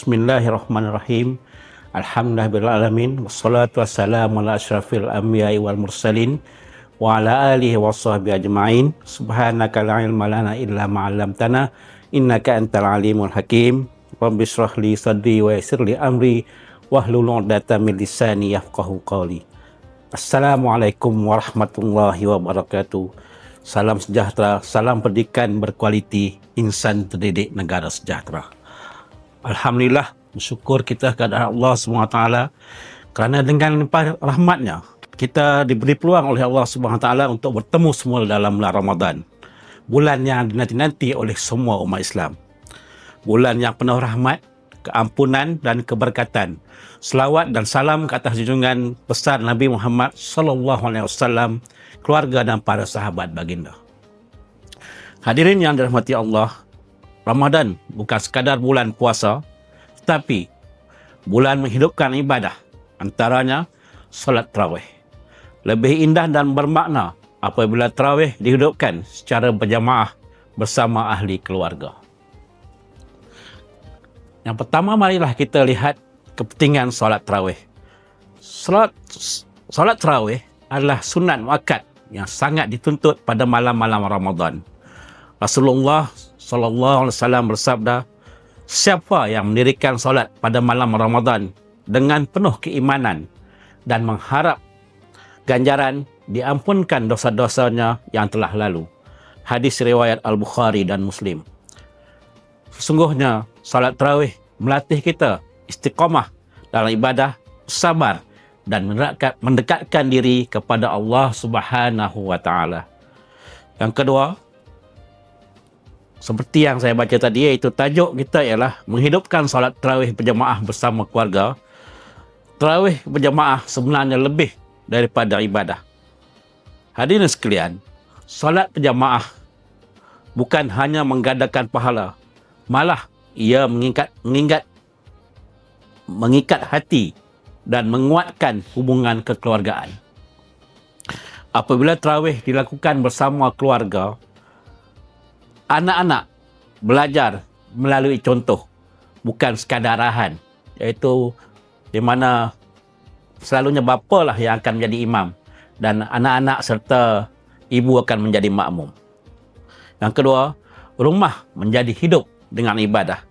Bismillahirrahmanirrahim. Alhamdulillahirrahmanirrahim. Wassalatu wassalamu ala asyrafil anbiya'i wal mursalin wa ala alihi wa sahbihi ajma'in. Subhanaka la ilma lana illa ma 'allamtana innaka antal alimul hakim. Rabbi shrah li sadri wa yassir li amri wahlul 'uqdatam min lisani yafqahu qawli. Assalamualaikum warahmatullahi wabarakatuh. Salam sejahtera, salam pendidikan berkualiti, insan terdidik negara sejahtera. Alhamdulillah, bersyukur kita kepada Allah SWT kerana dengan limpah rahmatnya kita diberi peluang oleh Allah SWT untuk bertemu semula dalam bulan Ramadan, bulan yang dinanti-nanti oleh semua umat Islam, bulan yang penuh rahmat, keampunan dan keberkatan. Selawat dan salam ke atas junjungan besar Nabi Muhammad SAW, keluarga dan para sahabat baginda. Hadirin yang dirahmati Allah, Ramadan bukan sekadar bulan puasa, tetapi bulan menghidupkan ibadah, antaranya solat tarawih. Lebih indah dan bermakna apabila tarawih dihidupkan secara berjamaah bersama ahli keluarga. Yang pertama, marilah kita lihat kepentingan solat tarawih. Solat tarawih adalah sunat muakkad yang sangat dituntut pada malam-malam Ramadan. Rasulullah SAW bersabda, siapa yang mendirikan solat pada malam Ramadan dengan penuh keimanan dan mengharap ganjaran, diampunkan dosa-dosanya yang telah lalu. Hadis riwayat Al-Bukhari dan Muslim. Sesungguhnya solat tarawih melatih kita istiqamah dalam ibadah, sabar dan mendekatkan diri kepada Allah Subhanahu wa taala. Yang kedua, seperti yang saya baca tadi, iaitu tajuk kita ialah menghidupkan solat tarawih berjamaah bersama keluarga. Tarawih berjamaah sebenarnya lebih daripada ibadah. Hadirin sekalian, solat berjamaah bukan hanya menggandakan pahala, malah ia mengikat hati dan menguatkan hubungan kekeluargaan. Apabila tarawih dilakukan bersama keluarga, anak-anak belajar melalui contoh, bukan sekadar arahan, iaitu di mana selalunya bapa lah yang akan menjadi imam dan anak-anak serta ibu akan menjadi makmum. Yang kedua, rumah menjadi hidup dengan ibadah,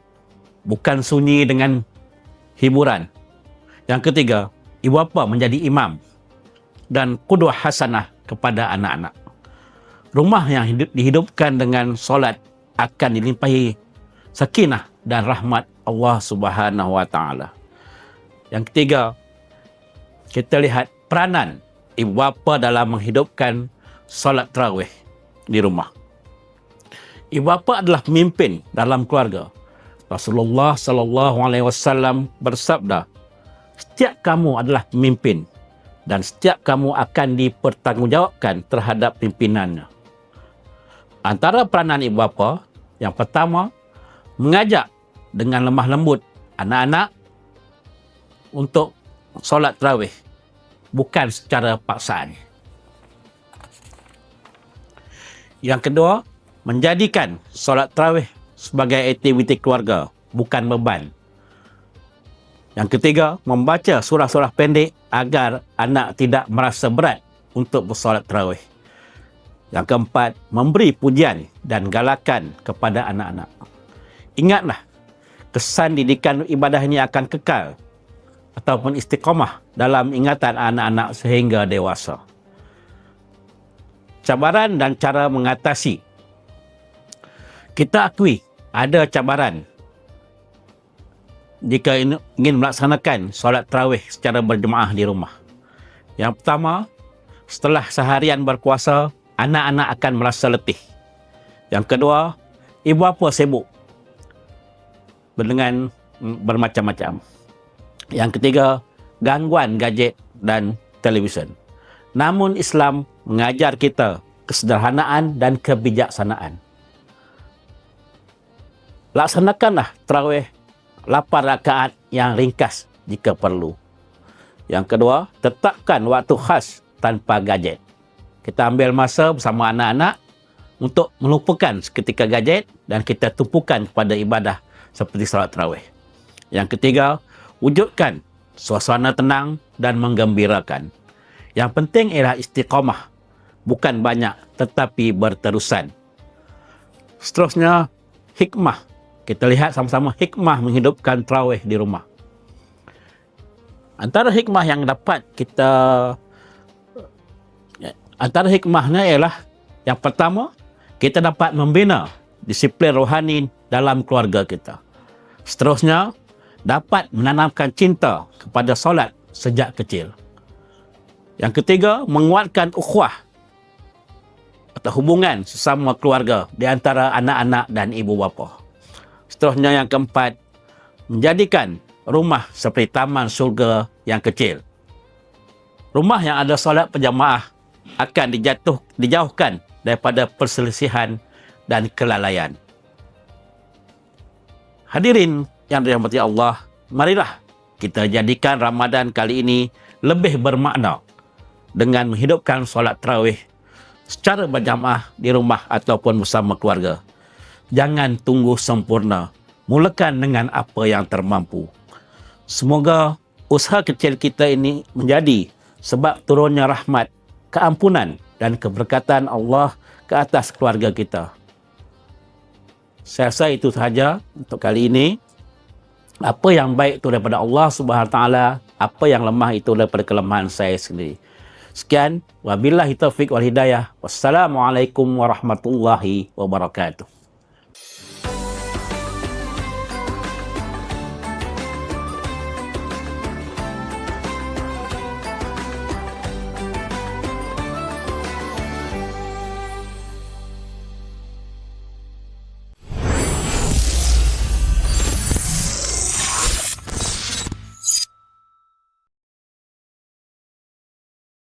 bukan sunyi dengan hiburan. Yang ketiga, ibu bapa menjadi imam dan qudwah hasanah kepada anak-anak. Rumah yang dihidupkan dengan solat akan dilimpahi sakinah dan rahmat Allah Subhanahu wa taala. Yang ketiga, kita lihat peranan ibu bapa dalam menghidupkan solat tarawih di rumah. Ibu bapa adalah pemimpin dalam keluarga. Rasulullah SAW bersabda, setiap kamu adalah pemimpin dan setiap kamu akan dipertanggungjawabkan terhadap pimpinannya. Antara peranan ibu bapa, yang pertama, mengajak dengan lemah lembut anak-anak untuk solat tarawih, bukan secara paksaan. Yang kedua, menjadikan solat tarawih sebagai aktiviti keluarga, bukan beban. Yang ketiga, membaca surah-surah pendek agar anak tidak merasa berat untuk bersolat tarawih. Yang keempat, memberi pujian dan galakan kepada anak-anak. Ingatlah, kesan didikan ibadah ini akan kekal ataupun istiqamah dalam ingatan anak-anak sehingga dewasa. Cabaran dan cara mengatasi. Kita akui ada cabaran jika ingin melaksanakan solat tarawih secara berjemaah di rumah. Yang pertama, setelah seharian berpuasa, anak-anak akan merasa letih. Yang kedua, ibu bapa sibuk dengan bermacam-macam. Yang ketiga, gangguan gadget dan televisyen. Namun Islam mengajar kita kesederhanaan dan kebijaksanaan. Laksanakanlah tarawih 8 rakaat yang ringkas jika perlu. Yang kedua, tetapkan waktu khas tanpa gadget. Kita ambil masa bersama anak-anak untuk melupakan seketika gadget dan kita tumpukan kepada ibadah seperti salat tarawih. Yang ketiga, wujudkan suasana tenang dan menggembirakan. Yang penting ialah istiqamah, bukan banyak tetapi berterusan. Seterusnya, hikmah. Kita lihat sama-sama hikmah menghidupkan tarawih di rumah. Antara hikmahnya ialah yang pertama, kita dapat membina disiplin rohani dalam keluarga kita. Seterusnya, dapat menanamkan cinta kepada solat sejak kecil. Yang ketiga, menguatkan ukhuwah atau hubungan sesama keluarga di antara anak-anak dan ibu bapa. Seterusnya yang keempat, menjadikan rumah seperti taman surga yang kecil. Rumah yang ada solat berjamaah akan dijauhkan daripada perselisihan dan kelalaian. Hadirin yang dirahmati Allah, marilah kita jadikan Ramadan kali ini lebih bermakna dengan menghidupkan solat tarawih secara berjamaah di rumah ataupun bersama keluarga. Jangan tunggu sempurna, mulakan dengan apa yang termampu. Semoga usaha kecil kita ini menjadi sebab turunnya rahmat, keampunan dan keberkatan Allah ke atas keluarga kita. Saya rasa itu sahaja untuk kali ini. Apa yang baik itu daripada Allah Subhanahu Wa Taala, apa yang lemah itu daripada kelemahan saya sendiri. Sekian, wabillahi taufiq wal hidayah. Wassalamualaikum warahmatullahi wabarakatuh.